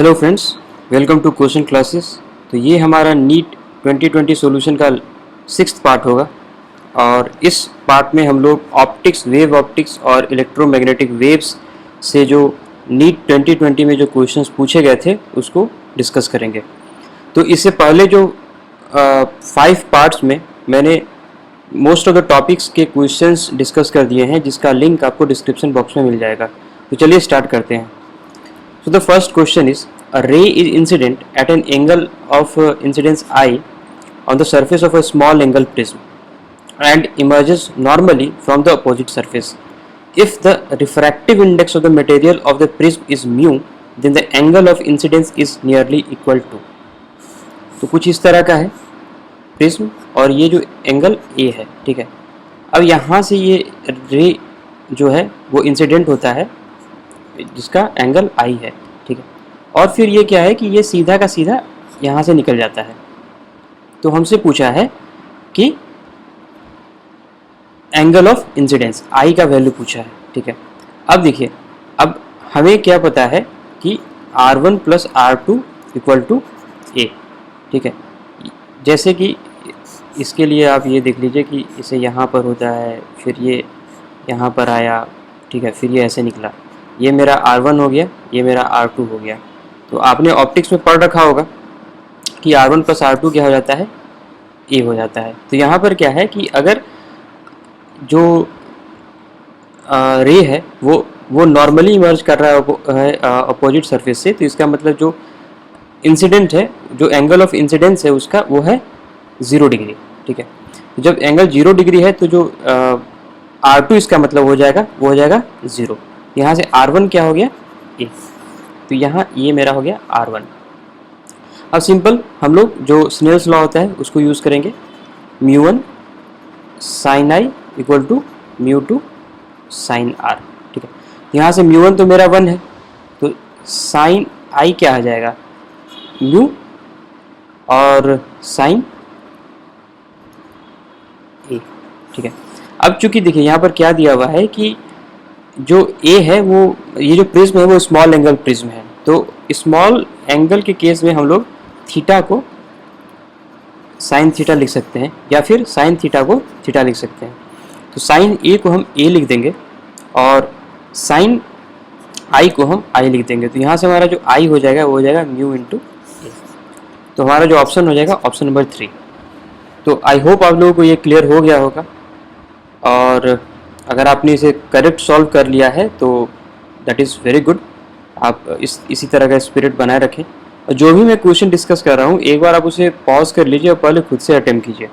Hello friends, welcome to question classes. तो ये हमारा नीट 2020 सॉल्यूशन का 6th पार्ट होगा और इस पार्ट में हम लोग ऑप्टिक्स, वेव ऑप्टिक्स और इलेक्ट्रोमैग्नेटिक वेव्स से जो नीट 2020 में जो क्वेश्चंस पूछे गए थे उसको डिस्कस करेंगे। तो इससे पहले जो 5 पार्ट्स में मैंने मोस्ट ऑफ द टॉपिक्स के क्वेश्चंस डिस्कस कर दिए हैं, जिसका लिंक आपको डिस्क्रिप्शन बॉक्स में मिल जाएगा। तो चलिए स्टार्ट करते हैं। So the first question is, a ray is incident at an angle of incidence I on the surface of a small angle prism and emerges normally from the opposite surface. If the refractive index of the material of the prism is mu, then the angle of incidence is nearly equal to. तो कुछ इस तरह का है prism और ये जो angle A है, ठीक है। अब यहाँ से ये रे जो है वो इंसिडेंट होता है जिसका एंगल आई है, ठीक है। और फिर ये क्या है कि ये सीधा का सीधा यहाँ से निकल जाता है। तो हमसे पूछा है कि एंगल ऑफ इंसिडेंस आई का वैल्यू पूछा है, ठीक है। अब देखिए, अब हमें क्या पता है कि R1 plus R2 equal to A, ठीक है। जैसे कि इसके लिए आप ये देख लीजिए कि इसे यहाँ पर होता है, फिर ये यहाँ पर आया, ठीक है, फिर ये ऐसे निकला। ये मेरा R1 हो गया, ये मेरा R2 हो गया। तो आपने ऑप्टिक्स में पढ़ रखा होगा कि R1 प्लस R2 क्या हो जाता है, A हो जाता है। तो यहाँ पर क्या है कि अगर जो रे है वो नॉर्मली इमर्ज कर रहा है अपोजिट सरफेस से, तो इसका मतलब जो इंसिडेंट है, जो एंगल ऑफ इंसिडेंस है उसका वो है 0 डिग्री, ठीक है। तो जब एंगल 0 डिग्री है तो जो R2 इसका मतलब हो जाएगा, वो हो जाएगा 0। यहाँ से R1 क्या हो गया, A। तो यहाँ ये मेरा हो गया R1। अब सिंपल हम लोग जो स्नेल्स लॉ होता है उसको यूज़ करेंगे। μ1 sin I equal to μ2 sin R, ठीक है। यहाँ से μ1 तो मेरा 1 है, तो sin I क्या आ जाएगा, μ और sin A, ठीक है। अब चूंकि देखिए यहाँ पर क्या दिया हुआ है कि जो A है वो, ये जो प्रिज्म है वो स्मॉल एंगल प्रिज्म है। तो स्मॉल एंगल के केस में हम लोग थीटा को साइन थीटा लिख सकते हैं या फिर साइन थीटा को थीटा लिख सकते हैं। तो साइन A को हम A लिख देंगे और साइन I को हम I लिख देंगे। तो यहाँ से हमारा जो I हो जाएगा वो हो जाएगा म्यू इंटू A। तो हमारा जो ऑप्शन हो जाएगा ऑप्शन नंबर 3। तो आई होप आप लोगों को ये क्लियर हो गया होगा, और अगर आपने इसे करेक्ट सॉल्व कर लिया है तो दैट इज़ वेरी गुड। आप इसी तरह का स्पिरिट बनाए रखें, और जो भी मैं क्वेश्चन डिस्कस कर रहा हूँ एक बार आप उसे पॉज कर लीजिए और पहले खुद से अटेम्प्ट कीजिए।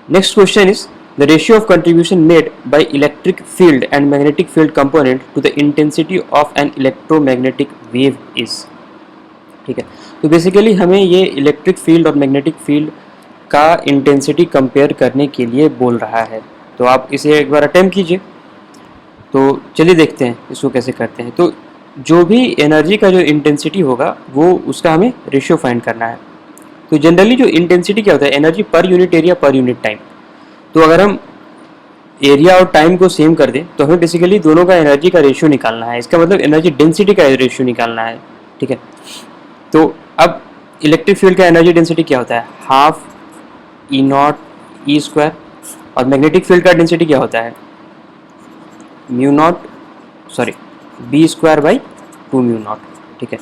Next question is the ratio of contribution made by electric field and magnetic field component to the intensity of an electromagnetic wave is, ठीक है। तो बेसिकली हमें ये इलेक्ट्रिक फील्ड और मैग्नेटिक फील्ड का इंटेंसिटी कंपेयर करने के लिए बोल रहा है। तो आप इसे एक बार अटेम्प्ट कीजिए। तो चलिए देखते हैं इसको कैसे करते हैं। तो जो भी एनर्जी का जो इंटेंसिटी होगा वो उसका हमें रेशियो फाइंड करना है। तो जनरली जो इंटेंसिटी क्या होता है, energy per unit area per unit time. तो अगर हम एरिया और टाइम को सेम कर दें तो हमें बेसिकली दोनों का एनर्जी का रेशियो निकालना है। इसका मतलब एनर्जी डेंसिटी का रेशियो निकालना है, ठीक है। तो अब इलेक्ट्रिक फील्ड का एनर्जी डेंसिटी क्या होता है, हाफ E0 E स्क्वायर, और मैग्नेटिक फील्ड का डेंसिटी क्या होता है, B स्क्वायर बाई 2μ0, ठीक है।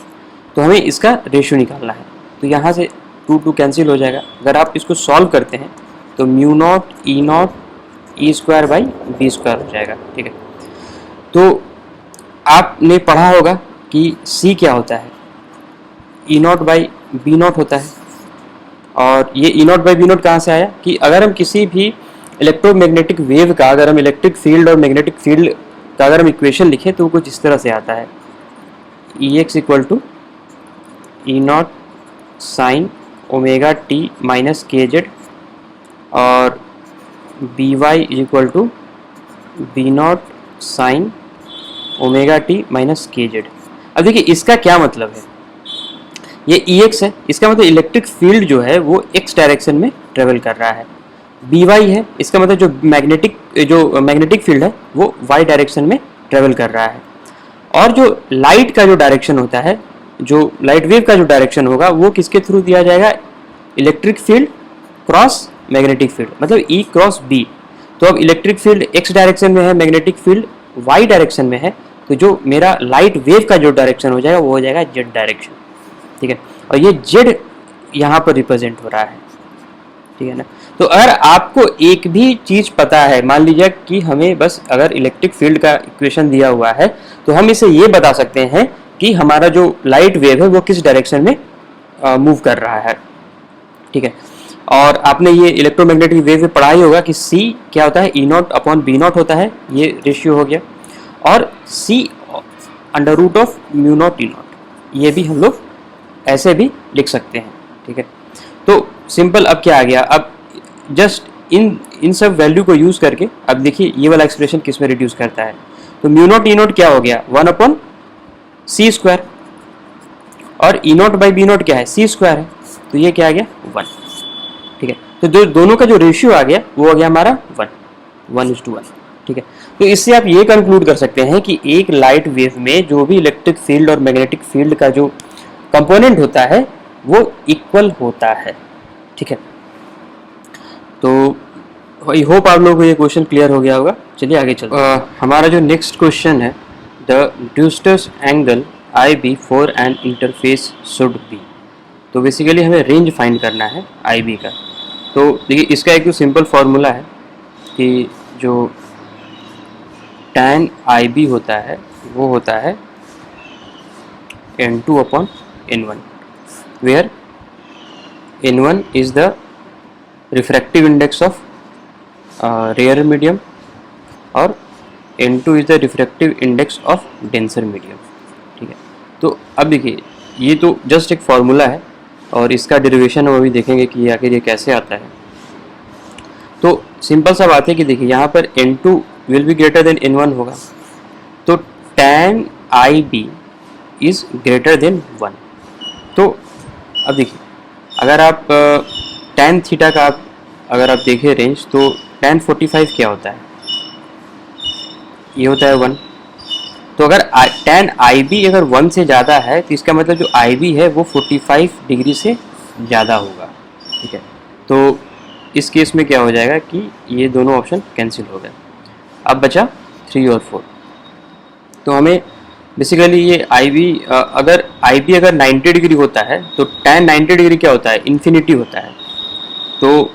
तो हमें इसका रेशियो निकालना है। तो यहाँ से 2 कैंसिल हो जाएगा। अगर आप इसको सॉल्व करते हैं तो μ0 E0 E square by B square हो जाएगा, ठीक है। तो आपने पढ़ा होगा कि C क्या होता है, E0 बाई B0 होता है। और ये E0 बाई B0 कहाँ से आया कि अगर हम किसी भी इलेक्ट्रोमैग्नेटिक वेव का, अगर हम इलेक्ट्रिक फील्ड और मैग्नेटिक फील्ड का अगर हम इक्वेशन लिखें तो वो कुछ इस तरह से आता है, Ex equal to E0 sine omega t minus KZ और By equal to B0 sine omega t minus KZ। अब देखिए इसका क्या मतलब है, ये Ex है, इसका मतलब इलेक्ट्रिक फील्ड जो है वो x डायरेक्शन में ट्रेवल कर रहा है। By है, इसका मतलब जो मैग्नेटिक फील्ड है वो y डायरेक्शन में ट्रेवल कर रहा है। और जो लाइट का जो डायरेक्शन होता है जो लाइट वेव का जो डायरेक्शन होगा वो किसके थ्रू दिया जाएगा, electric field cross magnetic field, मतलब ई क्रॉस बी। तो अब इलेक्ट्रिक फील्ड एक्स डायरेक्शन में है, मैग्नेटिक फील्ड वाई डायरेक्शन में है, तो जो मेरा लाइट वेव का जो डायरेक्शन हो जाएगा वो हो जाएगा जेड डायरेक्शन, ठीक है। और ये जेड यहाँ पर रिप्रेजेंट हो रहा है, ठीक है ना। तो अगर आपको एक भी चीज़ पता है, मान लीजिए कि हमें बस अगर इलेक्ट्रिक फील्ड का इक्वेशन दिया हुआ है तो हम इसे ये बता सकते हैं कि हमारा जो लाइट वेव है वो किस डायरेक्शन में मूव कर रहा है, ठीक है। और आपने ये इलेक्ट्रोमैग्नेटिक वेव में पढ़ा ही होगा कि C क्या होता है, E naught upon B naught होता है, ये रेशियो हो गया। और C under root of mu naught E naught, ये भी हम लोग ऐसे भी लिख सकते हैं, ठीक है। तो सिंपल अब क्या आ गया, अब जस्ट इन सब वैल्यू को यूज़ करके अब देखिए ये वाला एक्सप्रेशन किस में रिड्यूस करता है। तो म्यू नॉट ई नॉट क्या हो गया, 1 अपॉन सी स्क्वायर, और ई नॉट बाई बी नॉट क्या है, सी स्क्वायर है, तो ये क्या आ गया 1, ठीक है। तो दोनों का जो रेशियो आ गया वो आ गया हमारा 1:1, ठीक है। तो इससे आप ये कंक्लूड कर सकते हैं कि एक लाइट वेव में जो भी इलेक्ट्रिक फील्ड और मैग्नेटिक फील्ड का जो कंपोनेंट होता है वो इक्वल होता है, ठीक है। तो आई होप आप लोगों को ये क्वेश्चन क्लियर हो गया होगा। चलिए आगे चलते हैं। हमारा जो नेक्स्ट क्वेश्चन है, the Brewster's angle I B for an interface should be. तो बेसिकली हमें रेंज फाइंड करना है आई बी का। तो देखिए इसका एक तो सिंपल फार्मूला है कि जो tan आई बी होता है वो होता है n2 upon n1, where n1 is the refractive index of rare medium और n2 is the refractive index of denser medium, ठीक है। तो अब देखिए ये तो जस्ट एक फार्मूला है और इसका डेरिवेशन हम अभी देखेंगे कि आखिर ये कैसे आता है। तो सिंपल सा बात है कि देखिए यहाँ पर n2 will be greater than n1 होगा, तो tan I B is greater than 1। तो अब देखिए अगर आप tan थीटा का अगर आप देखें रेंज, तो tan 45 क्या होता है, ये होता है 1। तो अगर tan आई बी अगर 1 से ज़्यादा है तो इसका मतलब जो आई बी है वो 45 डिग्री से ज़्यादा होगा, ठीक है। तो इस केस में क्या हो जाएगा कि ये दोनों ऑप्शन कैंसिल हो गए, अब बचा 3 और 4। तो हमें बेसिकली ये आई बी अगर 90 डिग्री होता है तो tan 90 डिग्री क्या होता है, इन्फिनिटी होता है। तो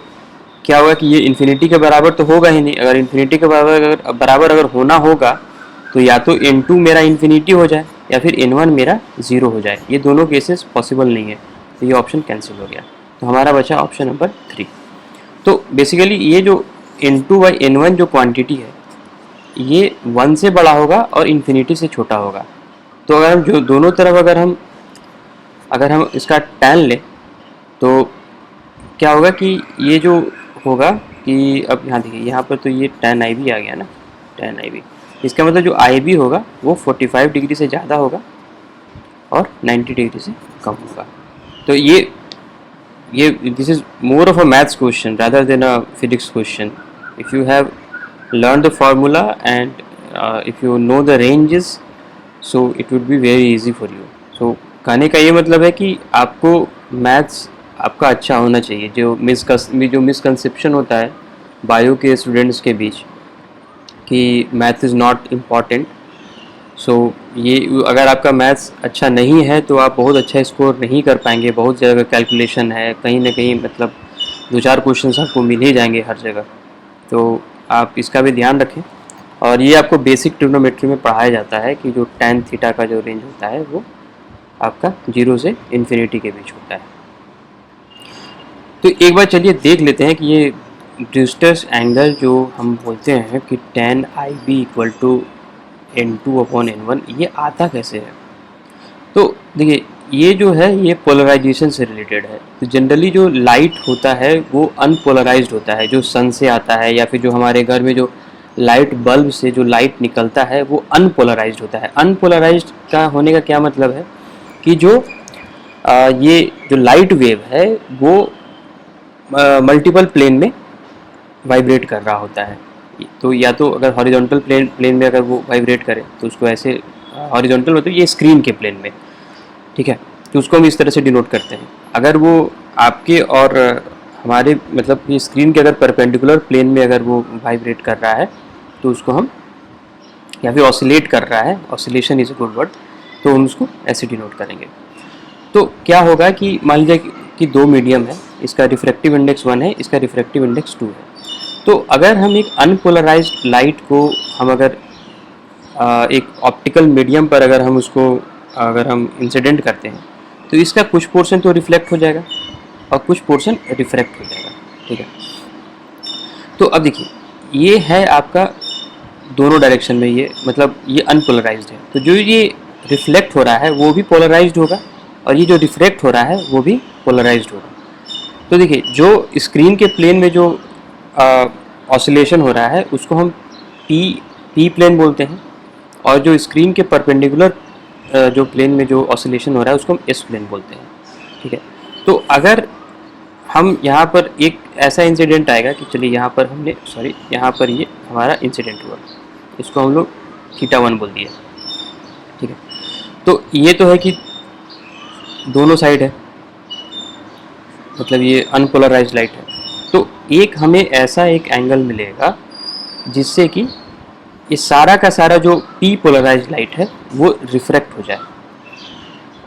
क्या होगा कि ये इन्फिनिटी के बराबर तो होगा ही नहीं। अगर इन्फिनिटी के बराबर अगर होना होगा तो या तो n2 मेरा इन्फिनिटी हो जाए या फिर n1 मेरा 0 हो जाए, ये दोनों केसेस पॉसिबल नहीं है, तो ये ऑप्शन कैंसिल हो गया। तो हमारा बचा ऑप्शन नंबर 3। तो बेसिकली ये जो n2 बाई n1 जो क्वांटिटी है ये 1 से बड़ा होगा और इन्फिनिटी से छोटा होगा। तो अगर हम जो दोनों तरफ अगर हम इसका tan लें तो क्या होगा कि ये जो होगा कि अब यहाँ देखिए यहाँ पर तो ये tan आई बी आ गया ना, tan आई बी, इसका मतलब जो आई बी होगा वो 45 डिग्री से ज़्यादा होगा और 90 डिग्री से कम होगा। तो ये this is more of a maths question rather than a physics question. If you have learn the formula and if you know the ranges so it would be very easy for you। so कहने का ये मतलब है कि आपको maths आपका अच्छा होना चाहिए। जो मिसकंसेप्शन होता है बायो के स्टूडेंट्स के बीच कि मैथ इज़ नॉट इम्पॉर्टेंट, सो ये अगर आपका मैथ्स अच्छा नहीं है तो आप बहुत अच्छा स्कोर नहीं कर पाएंगे। बहुत जगह कैलकुलेशन है, कहीं ना कहीं मतलब 2-4 क्वेश्चन आपको मिल ही जाएंगे हर जगह। तो आप इसका भी ध्यान रखें। और ये आपको बेसिक ट्रिग्नोमेट्री में पढ़ाया जाता है कि जो tan थीटा का जो रेंज होता है वो आपका 0 से इन्फिनिटी के बीच होता है। तो एक बार चलिए देख लेते हैं कि ये ड्यूस्टर्स एंगल जो हम बोलते हैं कि tan I B equal to n2 upon n1 ये आता कैसे है। तो देखिए ये जो है ये पोलराइजेशन से रिलेटेड है। तो जनरली जो लाइट होता है वो अनपोलराइज्ड होता है, जो सन से आता है या फिर जो हमारे घर में जो लाइट बल्ब से जो लाइट निकलता है वो अनपोलराइज्ड होता है। अनपोलराइज्ड का होने का क्या मतलब है कि जो ये जो लाइट वेव है वो मल्टीपल प्लेन में वाइब्रेट कर रहा होता है। तो या तो अगर हॉरिजॉन्टल प्लेन में अगर वो वाइब्रेट करे तो उसको ऐसे हॉरिजॉन्टल मतलब ये स्क्रीन के प्लेन में, ठीक है। तो उसको हम इस तरह से डिनोट करते हैं। अगर वो आपके और हमारे मतलब कि स्क्रीन के अगर परपेंडिकुलर प्लेन में अगर वो वाइब्रेट कर रहा है तो उसको हम, या फिर ऑसिलेट कर रहा है, oscillation is a good word, तो हम उसको ऐसे डिनोट करेंगे। तो क्या होगा कि मान लीजिए कि दो मीडियम है, इसका रिफ्रैक्टिव इंडेक्स 1 है, इसका रिफ्रैक्टिव इंडेक्स 2 है। तो अगर हम एक अनपोलराइज्ड लाइट को हम अगर एक ऑप्टिकल मीडियम पर अगर हम उसको अगर हम इंसिडेंट करते हैं तो इसका कुछ पोर्शन तो रिफ्लेक्ट हो जाएगा और कुछ पोर्शन रिफ्रैक्ट हो जाएगा, ठीक है। तो अब देखिए ये है आपका दोनों डायरेक्शन में, ये मतलब ये अनपोलराइज्ड है, तो जो ये रिफ्लेक्ट हो रहा है वो भी पोलराइज्ड होगा और ये जो रिफ्रैक्ट हो रहा है वो भी पोलराइज्ड होगा। तो देखिए जो स्क्रीन के प्लेन में जो ऑसिलेशन हो रहा है उसको हम पी प्लेन बोलते हैं, और जो स्क्रीन के परपेंडिकुलर जो प्लेन में जो ऑसिलेशन हो रहा है उसको हम एस प्लेन बोलते हैं, ठीक है। तो अगर हम यहाँ पर एक ऐसा इंसिडेंट आएगा कि चलिए यहाँ पर हमने यहाँ पर ये हमारा इंसिडेंट हुआ, इसको हम लोग θ1 बोल दिया, ठीक है। तो ये तो है कि दोनों साइड है, मतलब ये अनपोलराइज्ड लाइट है। तो एक हमें ऐसा एक एंगल मिलेगा जिससे कि ये सारा का सारा जो पी पोलराइज्ड लाइट है वो रिफ्रैक्ट हो जाए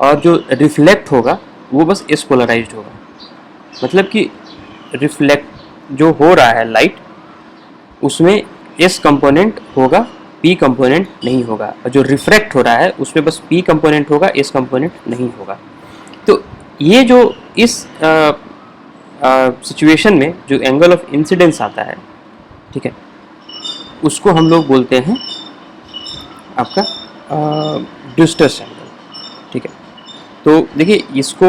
और जो रिफ्लेक्ट होगा वो बस एस पोलराइज्ड होगा। मतलब कि रिफ्लेक्ट जो हो रहा है लाइट उसमें एस कंपोनेंट होगा, पी कंपोनेंट नहीं होगा, और जो रिफ्रैक्ट हो रहा है उसमें बस पी कंपोनेंट होगा, एस कंपोनेंट नहीं होगा। तो ये जो इस सिचुएशन में जो एंगल ऑफ इंसिडेंस आता है, ठीक है, उसको हम लोग बोलते हैं आपका डिस्टर्स एंगल, ठीक है। तो देखिए इसको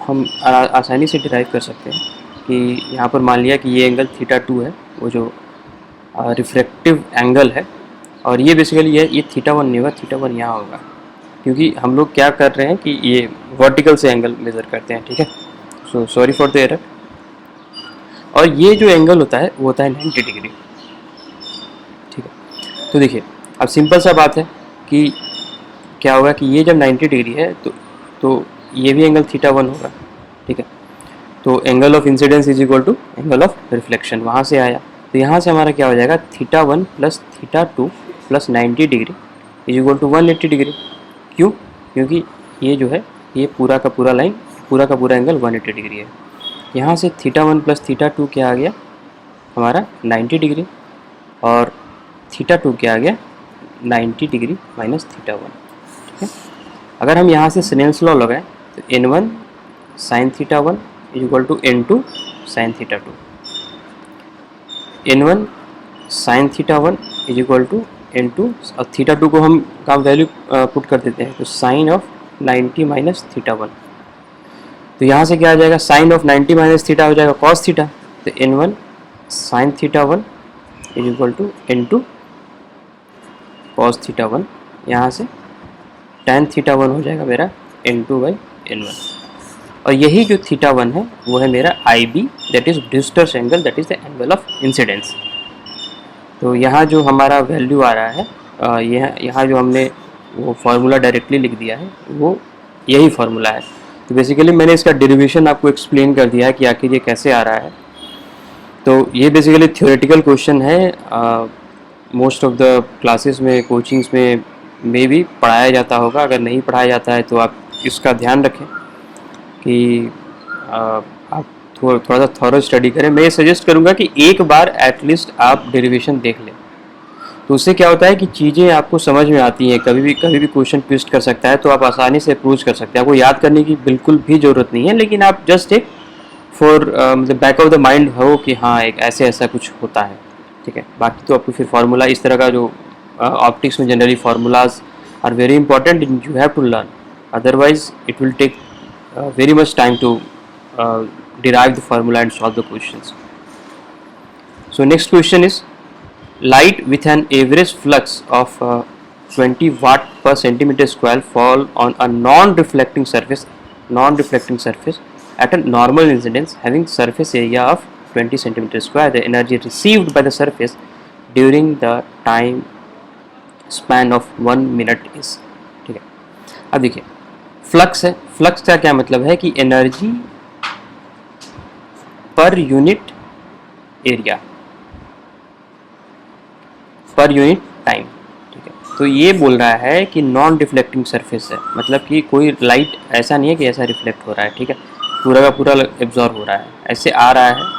हम आसानी से डिराइव कर सकते हैं कि यहाँ पर मान लिया कि ये एंगल θ2 है, वो जो रिफ्रैक्टिव एंगल है, और ये बेसिकली ये θ1 नहीं होगा, θ1 यहाँ होगा, क्योंकि हम लोग क्या कर रहे हैं कि ये वर्टिकल से एंगल मेज़र करते हैं, ठीक है। So sorry for the error. और ये जो एंगल होता है वो होता है 90 डिग्री, ठीक है। तो देखिए अब सिंपल सा बात है कि क्या होगा कि ये जब 90 डिग्री है तो ये भी एंगल θ1 होगा, ठीक है। तो angle of incidence is equal to angle of reflection वहाँ से आया, तो यहाँ से हमारा क्या हो जाएगा θ1 plus θ2 plus 90 degree is equal to 180 degree. क्यों? क्योंकि ये जो है ये पूरा का पूरा लाइन, पूरा का पूरा एंगल 180 डिग्री है। यहाँ से θ1 प्लस θ2 क्या आ गया हमारा 90 डिग्री, और θ2 क्या आ गया 90 डिग्री माइनस θ1, ठीक है। अगर हम यहाँ से स्नेल्स लॉ लगाएं तो n1 sin θ1 is equal to n2 sin θ2, n1 sin θ1 is equal to n2, और θ2 को हम का वैल्यू पुट कर देते हैं तो साइन ऑफ 90 माइनस θ1। तो यहाँ से क्या आ जाएगा साइन ऑफ 90 माइनस थीटा हो जाएगा कॉस थीटा, तो n1 sine θ1 is equal to n2 cos θ1, यहाँ से tan θ1 हो जाएगा मेरा n2 बाई n1, और यही जो θ1 है वो है मेरा IB, that is Brewster's angle, that is the angle of incidence. तो यहाँ जो हमारा वैल्यू आ रहा है यहाँ जो हमने वो फार्मूला डायरेक्टली लिख दिया है वो यही फार्मूला है। तो बेसिकली मैंने इसका डेरिवेशन आपको एक्सप्लेन कर दिया है कि आखिर ये कैसे आ रहा है। तो ये बेसिकली थ्योरेटिकल क्वेश्चन है, मोस्ट ऑफ द क्लासेस में कोचिंग्स में मे भी पढ़ाया जाता होगा, अगर नहीं पढ़ाया जाता है तो आप इसका ध्यान रखें कि आप थोड़ा सा थॉरो स्टडी करें। मैं ये सजेस्ट करूँगा कि एक बार एटलीस्ट आप डेरिवेशन देख लें, तो उससे क्या होता है कि चीज़ें आपको समझ में आती हैं, कभी भी क्वेश्चन ट्विस्ट कर सकता है तो आप आसानी से अप्रोच कर सकते हैं। आपको याद करने की बिल्कुल भी ज़रूरत नहीं है, लेकिन आप जस्ट एक फॉर मतलब बैक ऑफ द माइंड हो कि हाँ एक ऐसा कुछ होता है, ठीक है। बाकी तो आपको फिर फार्मूला इस तरह का जो ऑप्टिक्स में generally formulas are very important, you have to learn, otherwise it will take very much time to derive the formula and solve the questions. So next question is, light with an average flux of 20 watt per centimeter square fall on a non-reflecting surface at a normal incidence having surface area of 20 centimeter square. The energy received by the surface during the time span of 1 minute is, ठीक है। अब देखिए flux है, flux का क्या मतलब है कि energy per unit area per unit time, ठीक है। तो ये बोल रहा है कि नॉन रिफ्लेक्टिंग सरफेस है, मतलब कि कोई लाइट ऐसा नहीं है कि ऐसा रिफ्लेक्ट हो रहा है, ठीक है, पूरा का पूरा एब्जॉर्ब हो रहा है, ऐसे आ रहा है।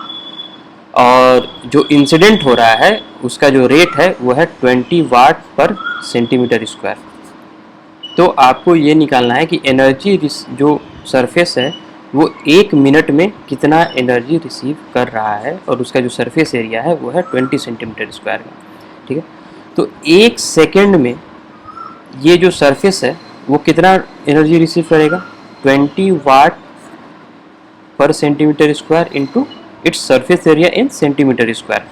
और जो इंसिडेंट हो रहा है उसका जो रेट है वो है 20 वाट पर सेंटीमीटर स्क्वायर। तो आपको ये निकालना है कि एनर्जी जो सरफेस है वो 1 मिनट में कितना एनर्जी रिसीव कर रहा है, और उसका जो सरफेस एरिया है वो है 20 सेंटीमीटर स्क्वायर का, ठीक है। तो 1 सेकेंड में ये जो सरफेस है वो कितना एनर्जी रिसीव करेगा, 20 वाट पर centimetre square into its surface area in centimetre square.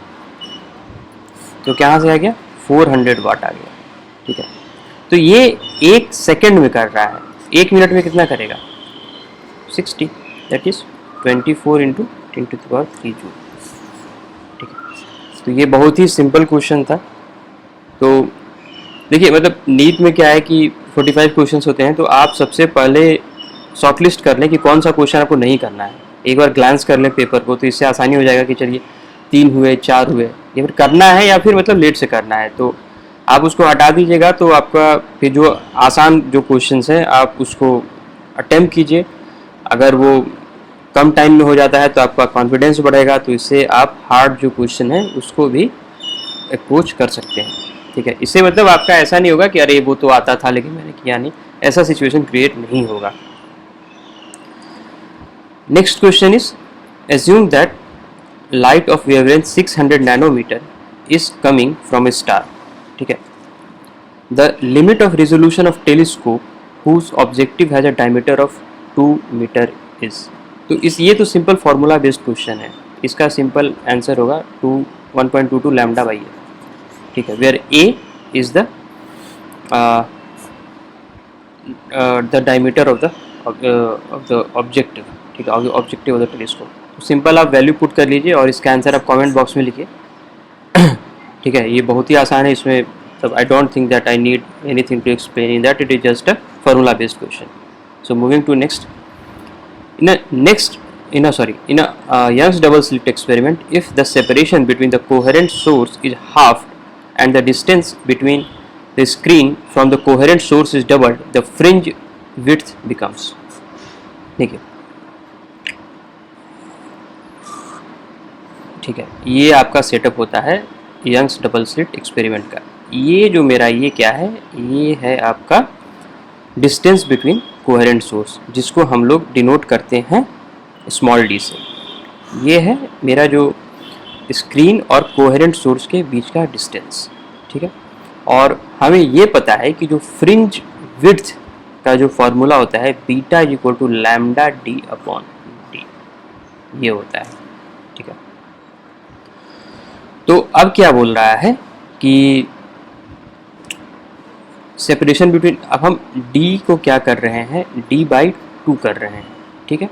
तो कहाँ से आ गया, 400 वाट आ गया, ठीक है। तो ये 1 सेकेंड में कर रहा है, 1 मिनट में कितना करेगा, 60, दैट इज 24 इंटू 10⁻³ जूल, ठीक है। तो ये बहुत ही सिंपल क्वेश्चन था। तो देखिए मतलब नीट में क्या है कि 45 क्वेश्चंस होते हैं, तो आप सबसे पहले शॉर्टलिस्ट कर लें कि कौन सा क्वेश्चन आपको नहीं करना है, एक बार ग्लांस कर लें पेपर को, तो इससे आसानी हो जाएगा कि चलिए 3 हुए 4 हुए, या फिर करना है या फिर मतलब लेट से करना है, तो आप उसको हटा दीजिएगा। तो आपका फिर जो आसान जो क्वेश्चंस हैं आप उसको अटेम्प्ट कीजिए, अगर वो कम टाइम में हो जाता है तो आपका कॉन्फिडेंस बढ़ेगा, तो इससे आप हार्ड जो क्वेश्चन है उसको भी अप्रोच कर सकते हैं, ठीक है। इससे मतलब आपका ऐसा नहीं होगा कि अरे वो तो आता था लेकिन मैंने किया नहीं, ऐसा सिचुएशन क्रिएट नहीं होगा। Next question is assume that light of wavelength 600 nanometer is coming from a star, ठीक है। The limit of resolution of telescope whose objective has a diameter of 2 meter is, तो इस ये तो सिंपल फार्मूला बेस्ड क्वेश्चन है, इसका simple answer होगा 1.22 lambda by a, ठीक है, where a is the diameter of the objective, ठीक है, ऑब्जेक्टिव ऑफ द टेलीस्कोप। तो सिंपल आप वैल्यू पुट कर लीजिए और इसका आंसर आप कमेंट बॉक्स में लिखिए, ठीक है। ये बहुत ही आसान है, इसमें सब I don't think that I need anything to explain in that, it is just a formula based question. So moving to next, in a Young's double slit experiment, if the separation between the coherent source is halved and the distance between the screen from the coherent source is doubled, the fringe width becomes, ठीक है, ठीक है। ये आपका setup होता है Young's double slit experiment का। ये जो मेरा ये क्या है, ये है आपका डिस्टेंस बिटवीन कोहेरेंट सोर्स, जिसको हम लोग डिनोट करते हैं स्मॉल डी से। ये है मेरा जो स्क्रीन और कोहेरेंट सोर्स के बीच का डिस्टेंस, ठीक है। और हमें ये पता है कि जो फ्रिंज विड्थ का जो फॉर्मूला होता है beta equal to lambda D upon D, ये होता है, ठीक है। तो अब क्या बोल रहा है कि सेपरेशन बिटवीन, अब हम d को क्या कर रहे हैं, d/2 कर रहे हैं, ठीक है,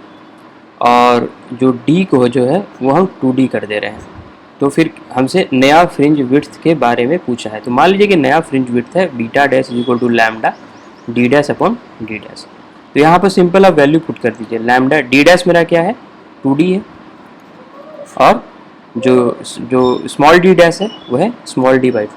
और जो d को जो है वो हम 2d कर दे रहे हैं। तो फिर हमसे नया फ्रिंज विड्थ के बारे में पूछा है, तो मान लीजिए कि नया फ्रिंज विड्थ है beta dash equal to lambda D dash upon D dash. तो यहाँ पर सिंपल आप वैल्यू पुट कर दीजिए, लैम्डा डी डैश मेरा क्या है 2d है, और जो स्मॉल डी डैश है वो है स्मॉल d/2।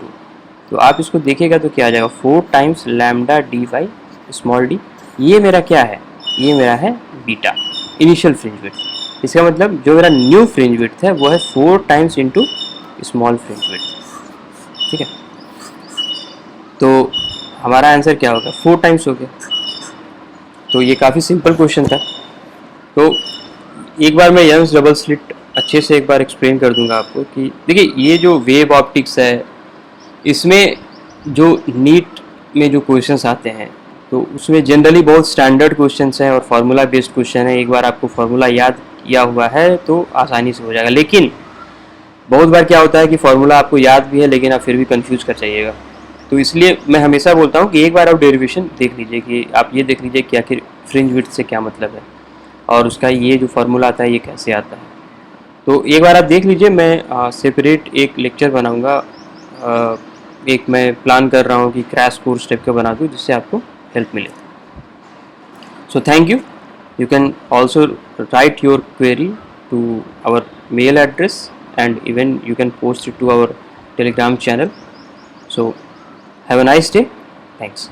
तो आप इसको देखिएगा तो क्या आ जाएगा 4 times lambda D by small D. ये मेरा क्या है, ये मेरा है बीटा इनिशियल फ्रिंज विड्थ। इसका मतलब जो मेरा न्यू फ्रिंज विड्थ है वो है 4 times into small fringe width, ठीक है। तो हमारा आंसर क्या होगा, 4 टाइम्स हो गया। तो ये काफ़ी सिंपल क्वेश्चन था। तो एक बार मैं यंग्स डबल स्लिट अच्छे से एक बार एक्सप्लेन कर दूंगा आपको कि देखिए ये जो वेव ऑप्टिक्स है, इसमें जो नीट में जो क्वेश्चंस आते हैं तो उसमें जनरली बहुत स्टैंडर्ड क्वेश्चंस हैं और फार्मूला बेस्ड क्वेश्चन है। एक बार आपको फार्मूला याद किया हुआ है तो आसानी से हो जाएगा, लेकिन बहुत बार क्या होता है कि फार्मूला आपको याद भी है लेकिन आप फिर भी कंफ्यूज कर जाइएगा। तो इसलिए मैं हमेशा बोलता हूँ कि एक बार आप डेरिवेशन देख लीजिए, कि आप ये देख लीजिए कि आखिर फ्रिंज विड्थ से क्या मतलब है और उसका ये जो फार्मूला आता है ये कैसे आता है। तो एक बार आप देख लीजिए, मैं सेपरेट एक लेक्चर बनाऊँगा, एक मैं प्लान कर रहा हूँ कि क्रैश कोर्स टाइप का बना दूँ जिससे आपको हेल्प मिले। So thank you. You can also write your query to our mail address, and even you can post it to our Telegram channel. So have a nice day. Thanks.